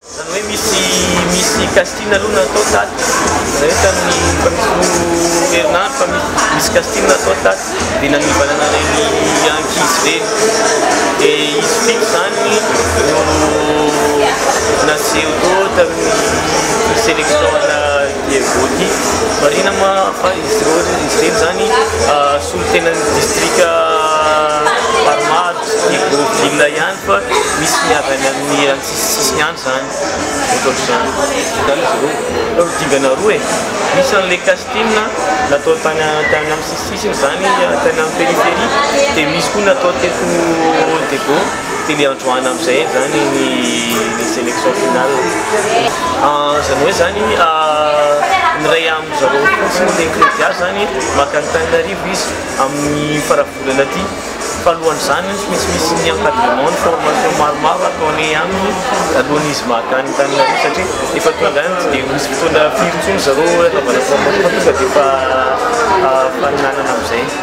Zany hoe misy casting aloha natao taty rehetra amin'ny mpamisy herinandro fa misy casting natao taty dia nanivanana regny ankizy reny dia izy fiky zany no naseho tao tamin'ny sélection ana Diego ty marina fa izy reny zany solotenan'ny district Armado Diego Villa ihany fa misy miavany amin'ny antsisisisiny ihany zany ohatr'izany dingana roa misy an'le casting natao tany amin'ny sisisisiny zany tany amin'ny périphérie dia misy koa natao teto Diego dia le androana amin'izay zany ny sélection finale zany hoe zany miray amin'izareo fotsiny le Crédia zany makany Tananarivo izy amin'ny faravolana aty fa alohan'izany misy ny encadrement ny formation maromaro ataony aminy alohan'izy makany Tananarivo satria efa tonga any dia misy fotoana firy intsony zareo ataovana formation tonga dia efa faninanana amin'izay